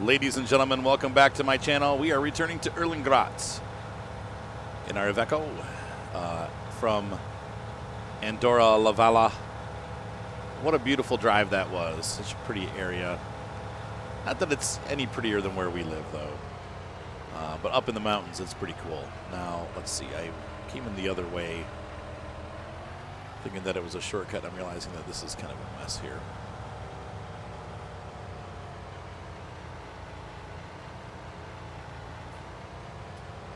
Ladies and gentlemen, welcome back to my channel. We are returning to Erlengrat in our Iveco from Andorra La Valla. What a beautiful drive that was. Such a pretty area. Not that it's any prettier than where we live, though. But up in the mountains, it's pretty cool. Now, let's see. I came in the other way, thinking that it was a shortcut. I'm realizing that this is kind of a mess here.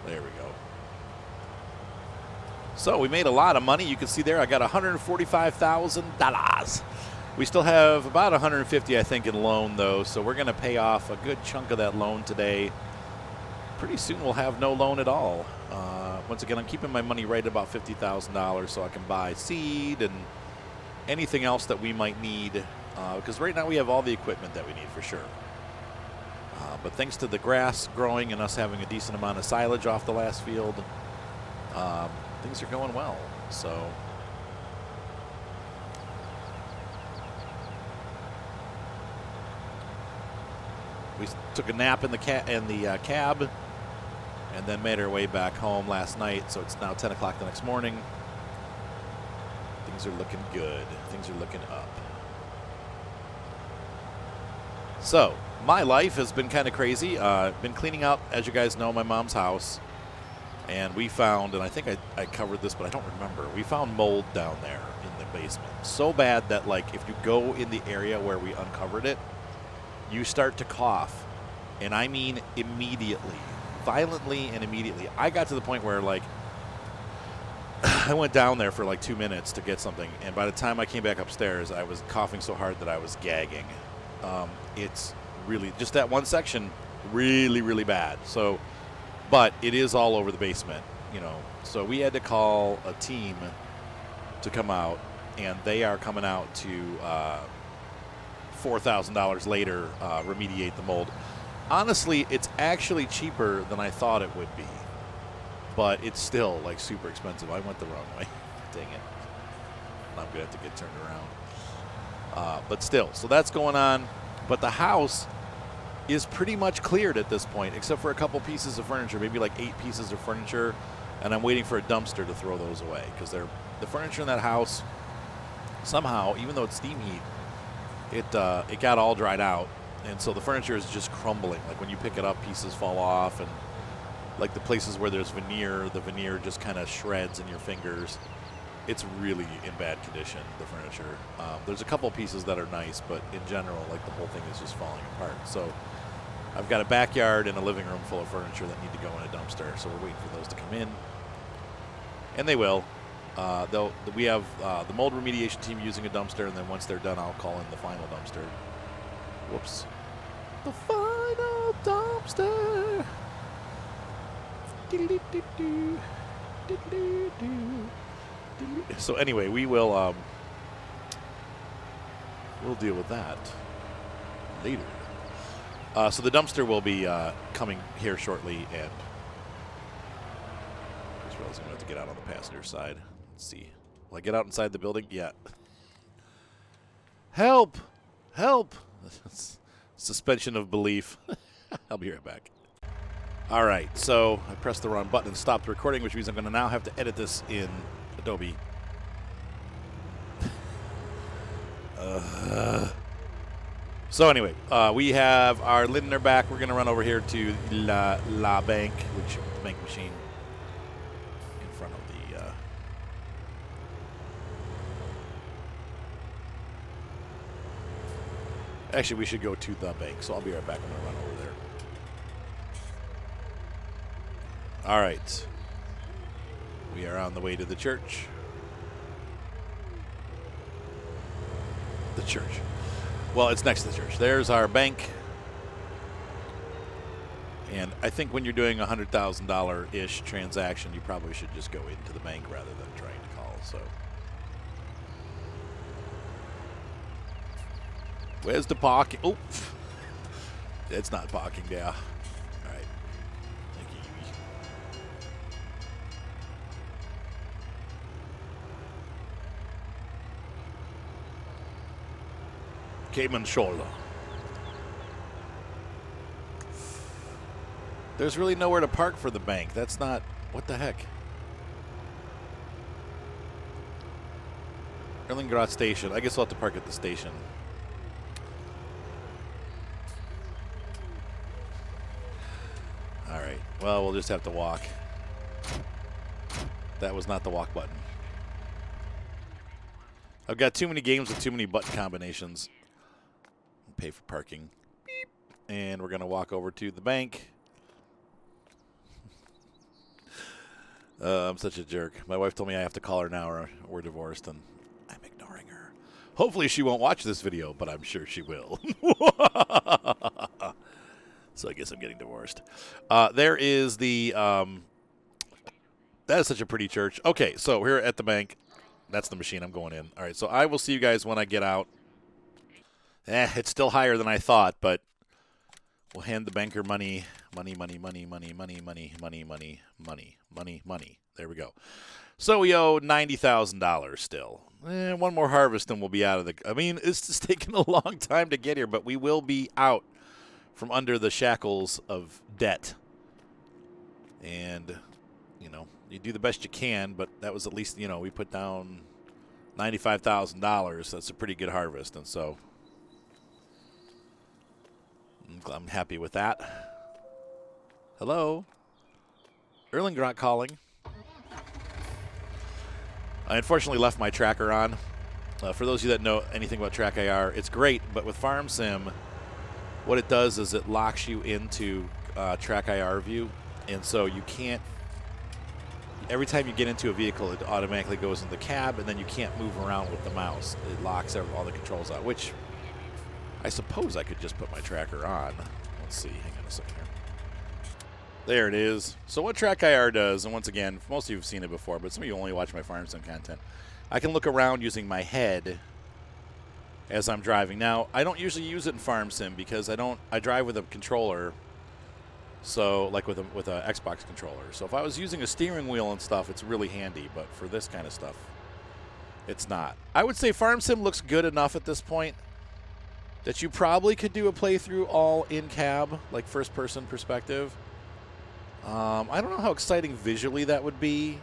There we go. So we made a lot of money. You can see there I got $145,000. We still have about $150, I think, in loan, though, so we're going to pay off a good chunk of that loan today. Pretty soon we'll have no loan at all. Once again, I'm keeping my money right at about $50,000 so I can buy seed and anything else that we might need, because right now we have all the equipment that we need for sure. But thanks to the grass growing and us having a decent amount of silage off the last field, things are going well. So we took a nap in the cab and then made our way back home last night. So it's now 10 o'clock the next morning. Things are looking good. Things are looking up. So my life has been kind of crazy. Been cleaning out, as you guys know, my mom's house. And we found, and I think I covered this, but I don't remember. We found mold down there in the basement. So bad that, like, if you go in the area where we uncovered it, you start to cough. And I mean immediately. Violently and immediately. I got to the point where, like, I went down there for like 2 minutes to get something. And by the time I came back upstairs, I was coughing so hard that I was gagging. It's really, just that one section, really, really bad. So, but it is all over the basement, you know. So we had to call a team to come out, and they are coming out to $4,000 later remediate the mold. Honestly, it's actually cheaper than I thought it would be, but it's still like super expensive. I went the wrong way. Dang it. I'm gonna have to get turned around. But still, so that's going on. But the house is pretty much cleared at this point, except for a couple pieces of furniture, maybe like 8 pieces of furniture, and I'm waiting for a dumpster to throw those away, because the furniture in that house, somehow, even though it's steam heat, it got all dried out, and so the furniture is just crumbling. Like when you pick it up, pieces fall off, and like the places where there's veneer, the veneer just kind of shreds in your fingers. It's really in bad condition, the furniture. There's a couple pieces that are nice, but in general, like the whole thing is just falling apart. So I've got a backyard and a living room full of furniture that need to go in a dumpster. So we're waiting for those to come in, and they will. We have the mold remediation team using a dumpster, and then once they're done, I'll call in the final dumpster. Whoops. The final dumpster. So anyway, we will we'll deal with that later. So the dumpster will be coming here shortly, and I just realized I'm going to have to get out on the passenger side. Let's see. Will I get out inside the building? Yeah. Help! Help! Suspension of belief. I'll be right back. All right, so I pressed the wrong button and stopped recording, which means I'm going to now have to edit this in Adobe. So anyway, we have our Lindner back. We're going to run over here to La Bank, which is the bank machine in front of the... Actually, we should go to the bank, so I'll be right back. I'm going to run over there. All right. We are on the way to the church. The church. Well, it's next to the church. There's our bank. And I think when you're doing a $100,000-ish transaction, you probably should just go into the bank rather than trying to call. So, where's the parking? Oh, it's not parking there. All right. Thank you. Cayman shoulder. There's really nowhere to park for the bank. That's not... What the heck? Erlingrad Station. I guess I'll have to park at the station. All right. Well, we'll just have to walk. That was not the walk button. I've got too many games with too many button combinations. Pay for parking. Beep. And we're going to walk over to the bank. I'm such a jerk. My wife told me I have to call her now or we're divorced, and I'm ignoring her. Hopefully she won't watch this video, but I'm sure she will. So I guess I'm getting divorced. There is the... that is such a pretty church. Okay, so here at the bank. That's the machine I'm going in. All right, so I will see you guys when I get out. It's still higher than I thought, but we'll hand the banker money. Money, money, money, money, money, money, money, money, money, money, money. There we go. So we owe $90,000 still. One more harvest and we'll be out of the... I mean, it's just taken a long time to get here, but we will be out from under the shackles of debt. And, you know, you do the best you can, but that was at least, you know, we put down $95,000. That's a pretty good harvest, and so I'm happy with that. Hello? Erlingrad calling. I unfortunately left my tracker on. For those of you that know anything about Track IR, it's great, but with Farm Sim, what it does is it locks you into Track IR view, and so you can't... Every time you get into a vehicle, it automatically goes in the cab, and then you can't move around with the mouse. It locks all the controls out, which I suppose I could just put my tracker on. Let's see. Hang on a second here. There it is. So what Track IR does, and once again, most of you have seen it before, but some of you only watch my Farm Sim content. I can look around using my head as I'm driving. Now, I don't usually use it in Farm Sim because I drive with a controller. So, like with a Xbox controller. So if I was using a steering wheel and stuff, it's really handy. But for this kind of stuff, it's not. I would say Farm Sim looks good enough at this point that you probably could do a playthrough all in cab, like first-person perspective. I don't know how exciting visually that would be.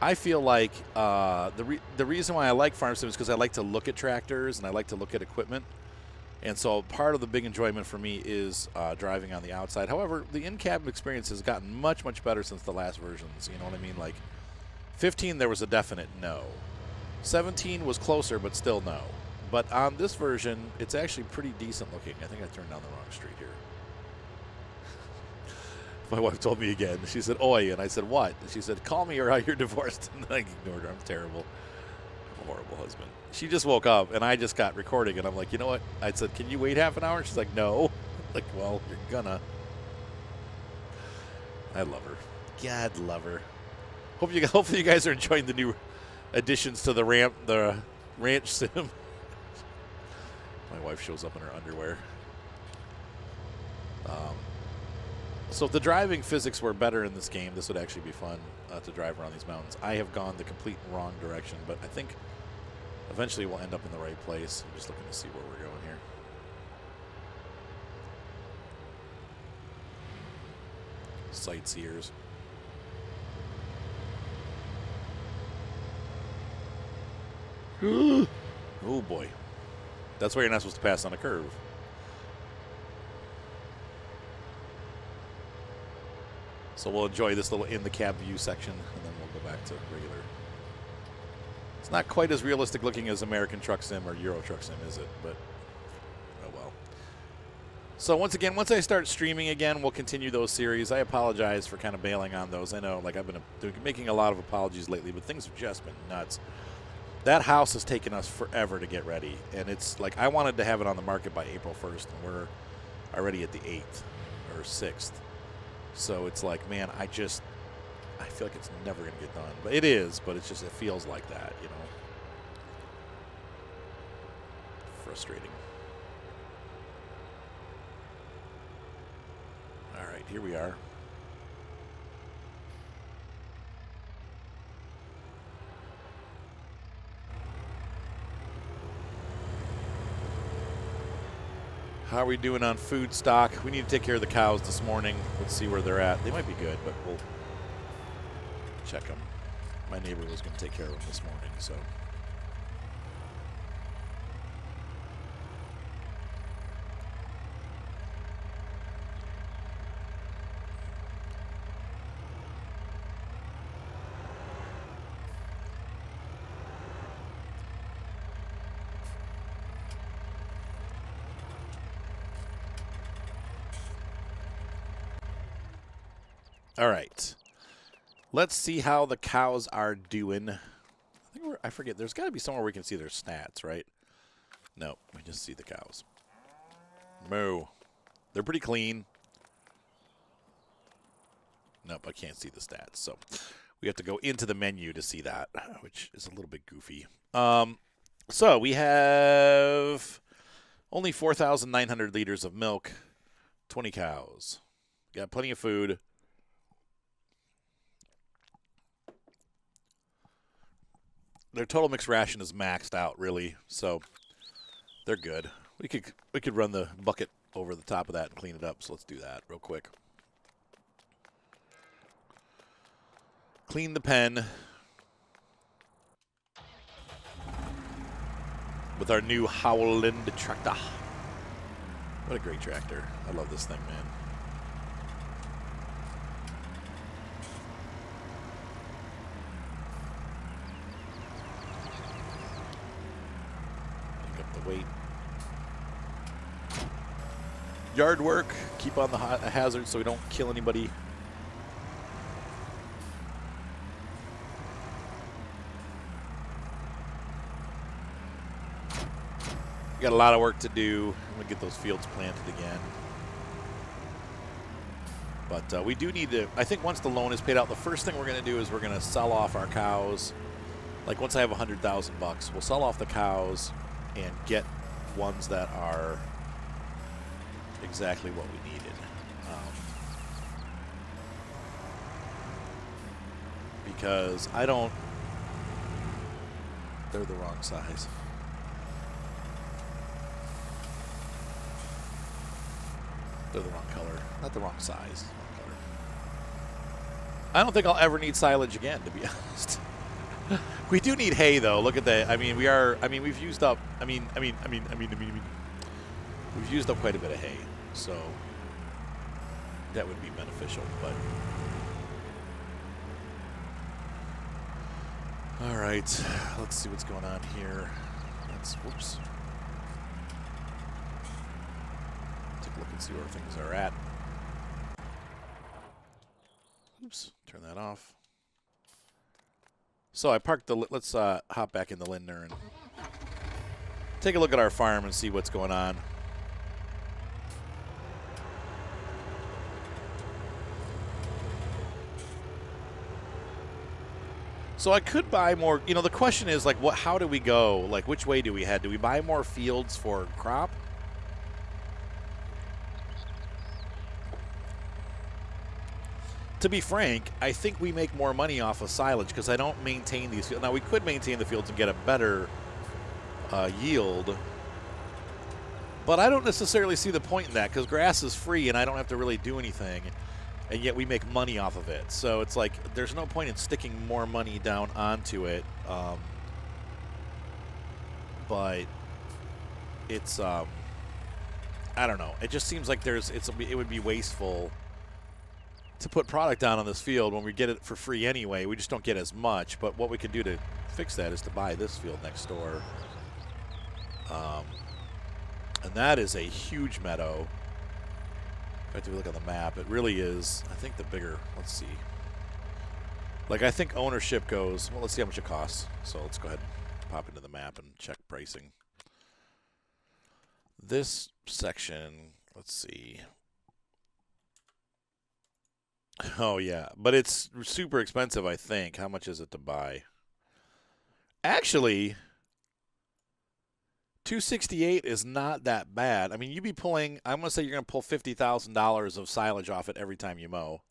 I feel like the reason why I like Farm Sim is because I like to look at tractors and I like to look at equipment. And so part of the big enjoyment for me is driving on the outside. However, the in-cab experience has gotten much, much better since the last versions. You know what I mean? Like 15, there was a definite no. 17 was closer, but still no. But on this version, it's actually pretty decent looking. I think I turned down the wrong street here. My wife told me again. She said, "Oi," and I said, "What?" And she said, "Call me or you're divorced." And I ignored her. I'm terrible. I'm a horrible husband. She just woke up, and I just got recording, and I'm like, you know what? I said, "Can you wait half an hour?" She's like, "No." Like, well, you're gonna. I love her. God, love her. Hopefully you guys are enjoying the new additions to the ranch sim. My wife shows up in her underwear. So if the driving physics were better in this game, this would actually be fun to drive around these mountains. I have gone the complete wrong direction, but I think eventually we'll end up in the right place. I'm just looking to see where we're going here. Sightseers. Oh boy. That's why you're not supposed to pass on a curve. So we'll enjoy this little in-the-cab view section, and then we'll go back to regular. It's not quite as realistic looking as American Truck Sim or Euro Truck Sim, is it? But, oh well. So once again, once I start streaming again, we'll continue those series. I apologize for kind of bailing on those. I know, like, I've been making a lot of apologies lately, but things have just been nuts. That house has taken us forever to get ready, and it's like I wanted to have it on the market by April 1st, and we're already at the 8th or 6th. So it's like, man, I feel like it's never going to get done. But it is, but it's just, it feels like that, you know. Frustrating. All right, here we are. How are we doing on food stock? We need to take care of the cows this morning. Let's see where they're at. They might be good, but we'll check them. My neighbor was going to take care of them this morning, so. All right. Let's see how the cows are doing. I forget. There's got to be somewhere we can see their stats, right? No, we just see the cows. Moo. They're pretty clean. Nope, I can't see the stats. So we have to go into the menu to see that, which is a little bit goofy. So we have only 4,900 liters of milk, 20 cows. Got plenty of food. Their total mixed ration is maxed out, really, so they're good. We could run the bucket over the top of that and clean it up, so let's do that real quick. Clean the pen with our new Howland tractor. What a great tractor. I love this thing, man. Wait. Yard work. Keep on the hazard so we don't kill anybody. We got a lot of work to do. I'm going to get those fields planted again. But we do need to, I think once the loan is paid out, the first thing we're going to do is we're going to sell off our cows. Like once I have $100,000, we'll sell off the cows and get ones that are exactly what we needed. Because I don't... They're the wrong size. They're the wrong color. Not the wrong size. Wrong color. I don't think I'll ever need silage again, to be honest. We do need hay, though. Look at that. I mean, we've used up. We've used up quite a bit of hay, so that would be beneficial. But all right, let's see what's going on here. Whoops. Take a look and see where things are at. Oops. Turn that off. So I parked the, let's hop back in the Lindner and take a look at our farm and see what's going on. So I could buy more, you know, the question is like, how do we go? Like, which way do we head? Do we buy more fields for crop? To be frank, I think we make more money off of silage because I don't maintain these fields. Now, we could maintain the fields and get a better yield, but I don't necessarily see the point in that because grass is free and I don't have to really do anything, and yet we make money off of it. So it's like there's no point in sticking more money down onto it, but it's, I don't know. It just seems like it would be wasteful to put product down on this field when we get it for free anyway. We just don't get as much. But what we can do to fix that is to buy this field next door. And that is a huge meadow. In fact, if you look on the map, it really is, I think the bigger, let's see. Like, I think ownership goes, well, let's see how much it costs. So let's go ahead and pop into the map and check pricing. This section, let's see. Oh, yeah. But it's super expensive, I think. How much is it to buy? Actually, $268 is not that bad. I mean, you'd be pulling, I'm going to say you're going to pull $50,000 of silage off it every time you mow.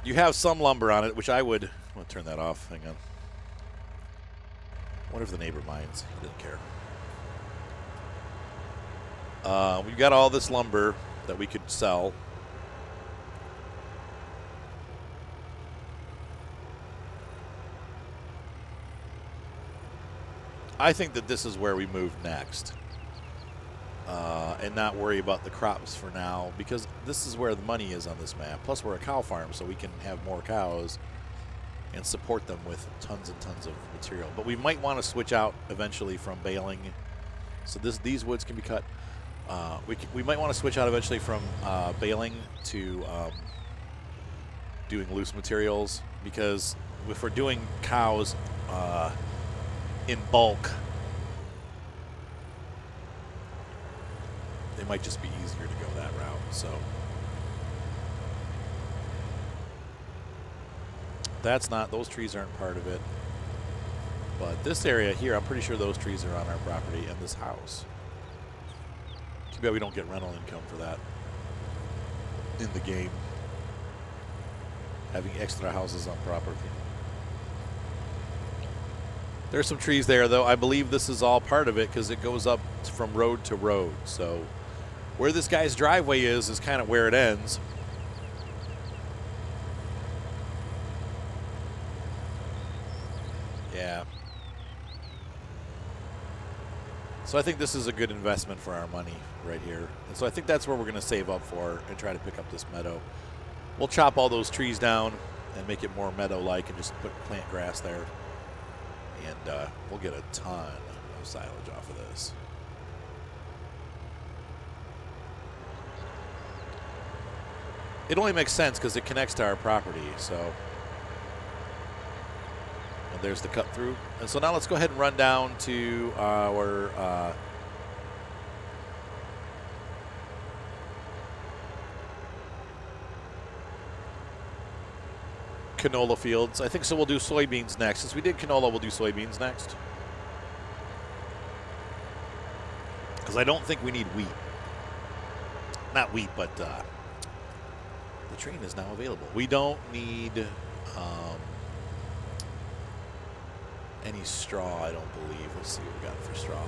You have some lumber on it, which I would, I'll turn that off. Hang on. Wonder if the neighbor minds. He doesn't care. We've got all this lumber that we could sell. I think that this is where we move next. And not worry about the crops for now, because this is where the money is on this map. Plus, we're a cow farm, so we can have more cows and support them with tons and tons of material. But we might want to switch out eventually from baling. So these woods can be cut. We might want to switch out eventually from baling to doing loose materials, because if we're doing cows in bulk, it might just be easier to go that route. So that's not, those trees aren't part of it. But this area here, I'm pretty sure those trees are on our property and this house. Too bad we don't get rental income for that in the game. Having extra houses on property. There's some trees there, though. I believe this is all part of it because it goes up from road to road. So where this guy's driveway is kind of where it ends. Yeah. So I think this is a good investment for our money right here. And so I think that's where we're going to save up for and try to pick up this meadow. We'll chop all those trees down and make it more meadow-like and just plant grass there. And we'll get a ton of silage off of this. It only makes sense because it connects to our property, so. And there's the cut through. And so now let's go ahead and run down to our canola fields. I think so we'll do soybeans next. Since we did canola, we'll do soybeans next. Because I don't think we need wheat. Not wheat, but the train is now available. We don't need any straw, I don't believe. Let's see what we got for straw.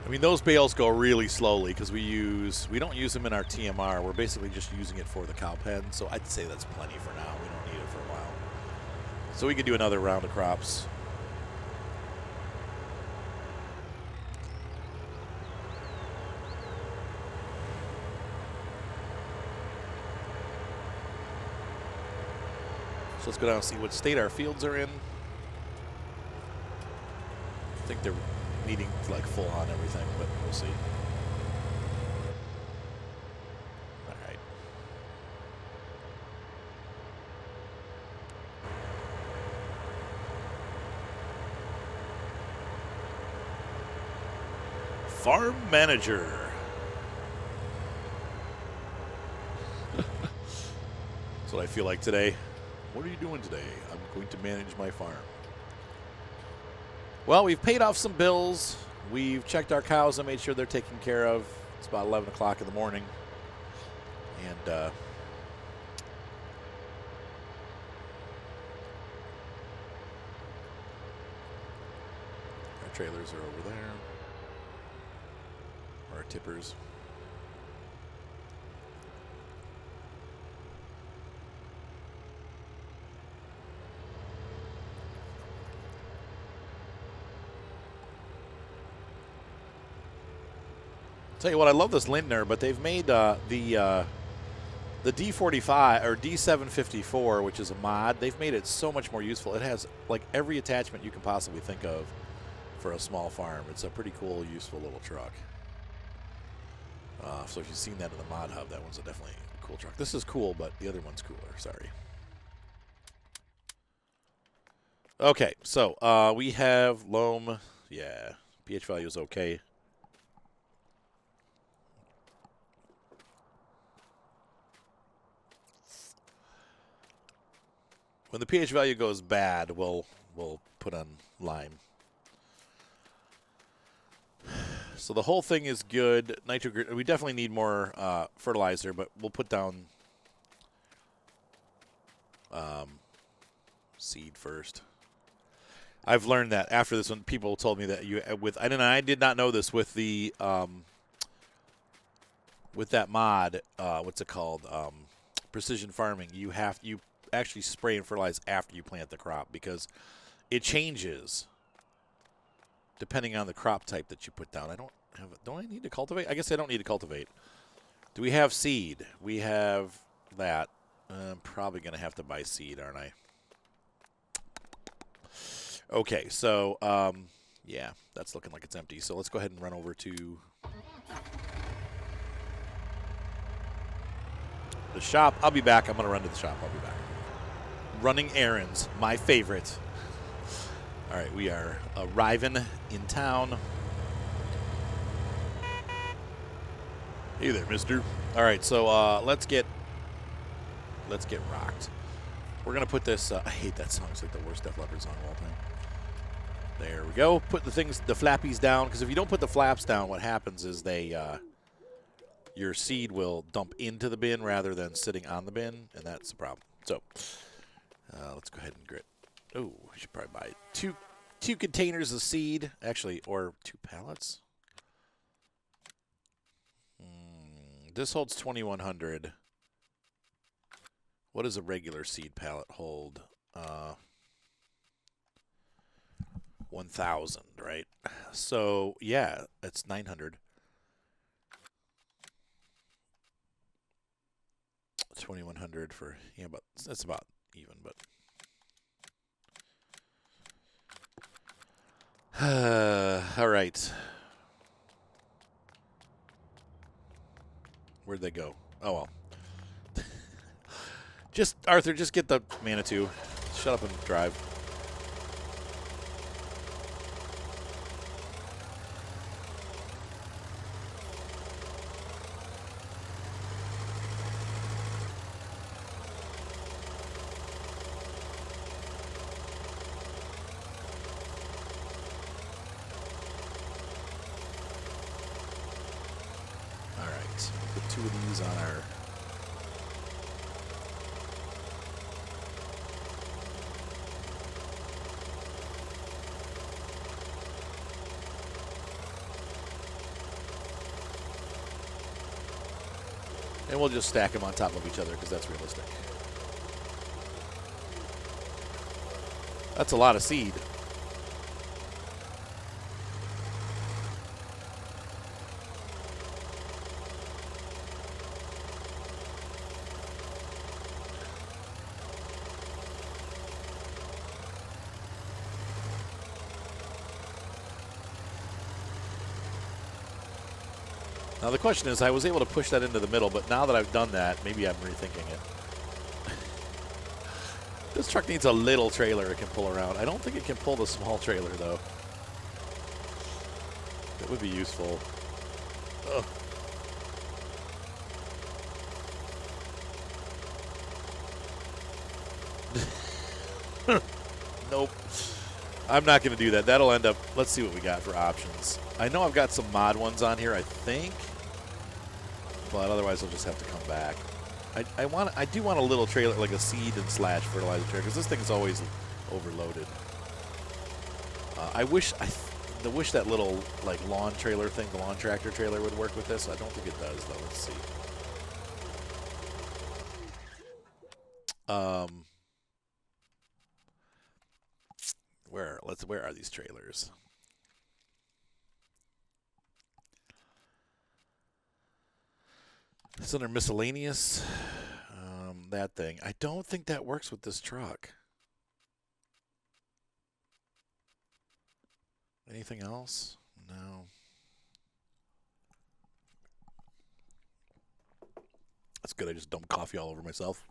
I mean, those bales go really slowly because we don't use them in our TMR. We're basically just using it for the cow pen. So I'd say that's plenty for now. We don't need it for a while. So we could do another round of crops. So let's go down and see what state our fields are in. I think they're needing like full on everything, but we'll see. All right. Farm manager. That's what I feel like today. What are you doing today? I'm going to manage my farm. Well, we've paid off some bills. We've checked our cows and made sure they're taken care of. It's about 11 o'clock in the morning. And our trailers are over there. Our tippers. Tell you what, I love this Lindner, but they've made the D45 or D754, which is a mod. They've made it so much more useful. It has like every attachment you can possibly think of for a small farm. It's a pretty cool, useful little truck. So if you've seen that in the mod hub, that one's definitely a cool truck. This is cool, but the other one's cooler. Sorry. Okay, so we have loam. Yeah, pH value is okay. When the pH value goes bad, we'll put on lime. So the whole thing is good. We definitely need more fertilizer, but we'll put down seed first. I've learned that after this one. People told me that I did not know this with the with that mod. What's it called? Precision farming. You actually spray and fertilize after you plant the crop because it changes depending on the crop type that you put down. Don't I need to cultivate? I guess I don't need to cultivate. Do we have seed? We have that. I'm probably going to have to buy seed, aren't I? Okay, so, yeah, that's looking like it's empty. So let's go ahead and run over to the shop. I'll be back. I'm going to run to the shop. I'll be back. Running errands, my favorite. All right, we are arriving in town. Hey there, mister. All right, so let's get rocked. We're going to put this, I hate that song. It's like the worst Def Leppard song of all time. There we go. Put the flappies down, because if you don't put the flaps down, what happens is your seed will dump into the bin rather than sitting on the bin, and that's the problem. So let's go ahead and grit. Oh, I should probably buy two containers of seed, actually, or 2 pallets. This holds 2,100. What does a regular seed pallet hold? 1,000, right? So, yeah, that's 900. 2,100 for, yeah, but that's about even, but. All right. Where'd they go? Oh, well. Arthur, just get the Manitou. Shut up and drive. All right. Put 2 of these on our... And we'll just stack them on top of each other because that's realistic. That's a lot of seed. Now the question is, I was able to push that into the middle, but now that I've done that, maybe I'm rethinking it. This truck needs a little trailer it can pull around. I don't think it can pull the small trailer, though. That would be useful. Ugh. Nope. I'm not going to do that. That'll end up... Let's see what we got for options. I know I've got some mod ones on here, I think. But otherwise, I'll just have to come back. I do want a little trailer, like a seed and slash fertilizer trailer, because this thing's always overloaded. I wish that little like lawn trailer thing, the lawn tractor trailer, would work with this. I don't think it does, though. Let's see. Where are these trailers? It's under miscellaneous. That thing. I don't think that works with this truck. Anything else? No. That's good. I just dumped coffee all over myself.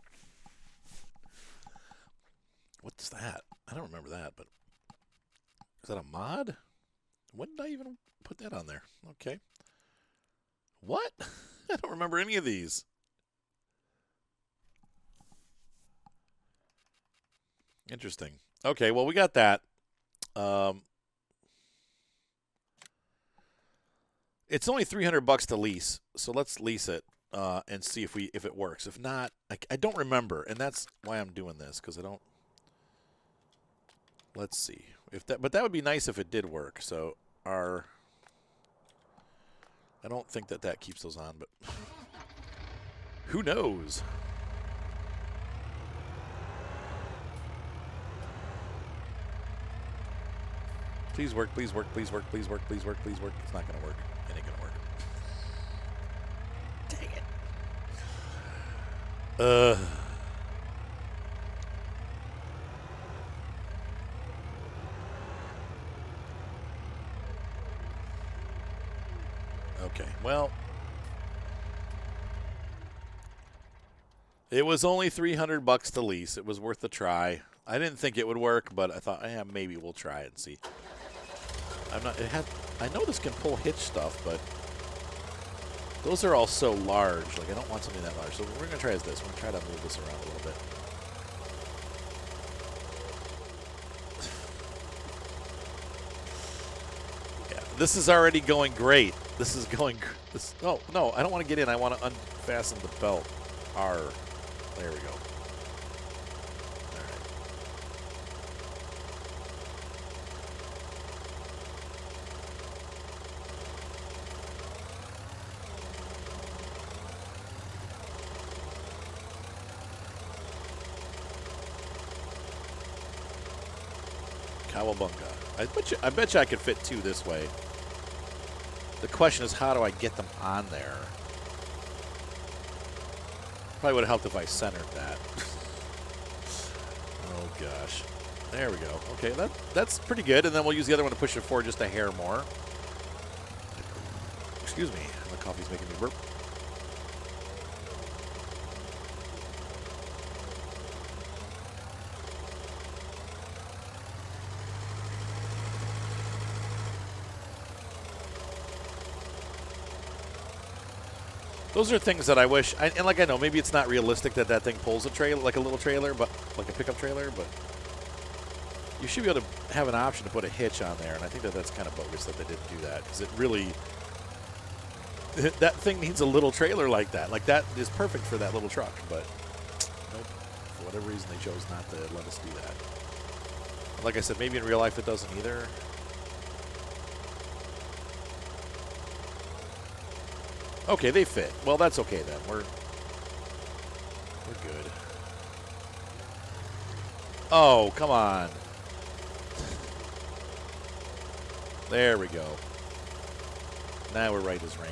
What's that? I don't remember that, but is that a mod? When did I even put that on there? Okay. What? I don't remember any of these. Interesting. Okay, well, we got that. It's only $300 to lease, so let's lease it and see if it works. If not, I don't remember, and that's why I'm doing this, because I don't. Let's see if that. But that would be nice if it did work. So our. I don't think that keeps those on, but who knows? Please work, please work, please work, please work, please work, please work. It's not going to work. It ain't going to work. Dang it. Okay, well. It was only $300 to lease. It was worth a try. I didn't think it would work, but I thought, yeah, maybe we'll try it and see. I'm not. It has. I know this can pull hitch stuff, but those are all so large. Like I don't want something that large. So what we're gonna try is this. We're gonna try to move this around a little bit. Yeah, this is already going great. This is going. This. Oh no, I don't want to get in. I want to unfasten the belt. R. There we go. Cowabunga. I bet you I could fit 2 this way. The question is, how do I get them on there? Probably would have helped if I centered that. Oh gosh. There we go. Okay, that's pretty good. And then we'll use the other one to push it forward just a hair more. Excuse me. The coffee's making me burp. Those are things that I wish, and like I know, maybe it's not realistic that thing pulls a trailer, like a little trailer, but like a pickup trailer, but you should be able to have an option to put a hitch on there, and I think that's kind of bogus that they didn't do that, because it really, that thing needs a little trailer like that. Like that is perfect for that little truck, but nope, for whatever reason they chose not to let us do that. Like I said, maybe in real life it doesn't either. Okay, they fit. Well, that's okay then. We're good. Oh, come on. There we go. Now we're right as rain.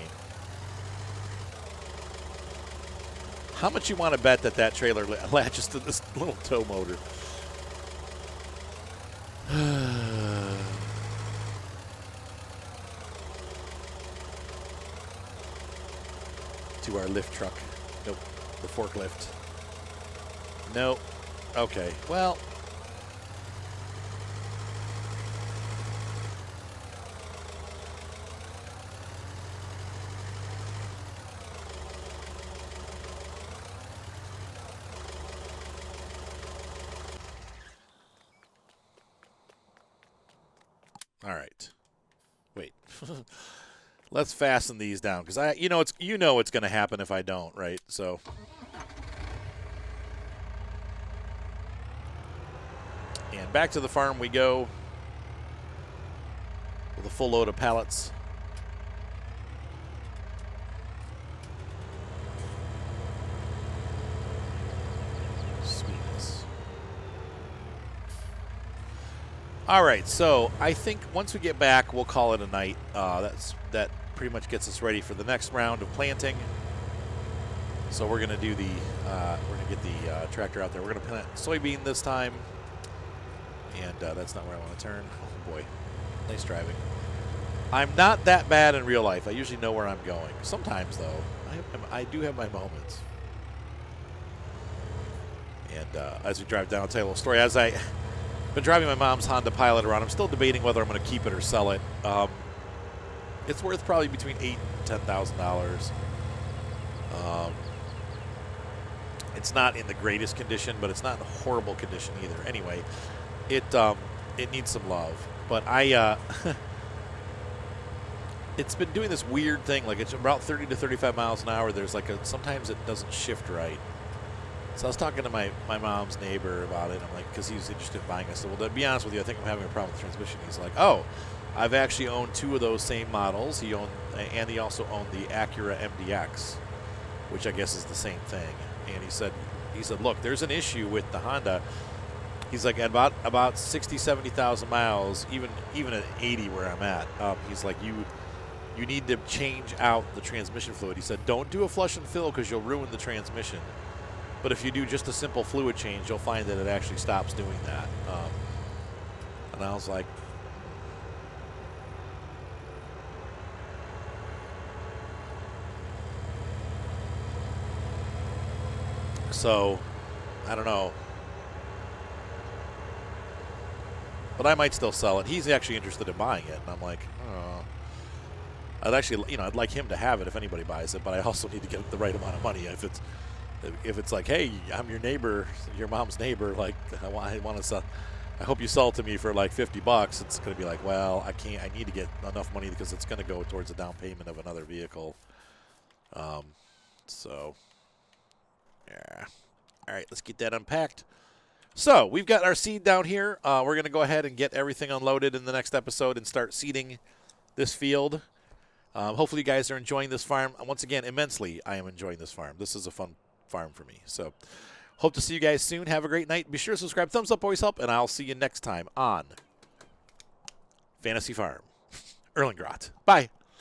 How much you want to bet that trailer latches to this little tow motor? To our lift truck. Nope. The forklift. Nope. Okay. Well. All right. Wait. Let's fasten these down because it's going to happen if I don't, right? So and back to the farm we go with a full load of pallets. Sweetness. All right, so I think once we get back, we'll call it a night. That pretty much gets us ready for the next round of planting. So we're gonna do we're gonna get the tractor out there. We're gonna plant soybean this time, and that's not where I want to turn. Oh boy, nice driving. I'm not that bad in real life. I usually know where I'm going. Sometimes though, I do have my moments. And as we drive down, I'll tell you a little story. As I've been driving my mom's Honda Pilot around, I'm still debating whether I'm going to keep it or sell it. It's worth probably between $8,000 and $10,000. It's not in the greatest condition, but it's not in horrible condition either. Anyway, it needs some love. But it's been doing this weird thing. Like it's about 30 to 35 miles an hour. There's like sometimes it doesn't shift right. So I was talking to my mom's neighbor about it. I'm like, because he was interested in buying it. I said, well, to be honest with you, I think I'm having a problem with the transmission. He's like, oh, I've actually owned 2 of those same models. He also owned the Acura MDX, which I guess is the same thing. And he said, look, there's an issue with the Honda. He's like, at about 60, 70,000 miles, even at 80 where I'm at, he's like, you need to change out the transmission fluid. He said, don't do a flush and fill because you'll ruin the transmission. But if you do just a simple fluid change, you'll find that it actually stops doing that. And I was like, so, I don't know. But I might still sell it. He's actually interested in buying it. And I'm like, oh. I'd actually, I'd like him to have it if anybody buys it, but I also need to get the right amount of money. If it's like, hey, I'm your neighbor, your mom's neighbor, like I want to sell. I hope you sell it to me for like $50. It's going to be like, well, I can't. I need to get enough money because it's going to go towards a down payment of another vehicle. So, yeah. All right, let's get that unpacked. So we've got our seed down here. We're going to go ahead and get everything unloaded in the next episode and start seeding this field. Hopefully you guys are enjoying this farm. Once again, immensely, I am enjoying this farm. This is a fun farm for me. So hope to see you guys soon. Have a great night. Be sure to subscribe. Thumbs up always help. And I'll see you next time on Fantasy Farm. Erlengrot. Bye.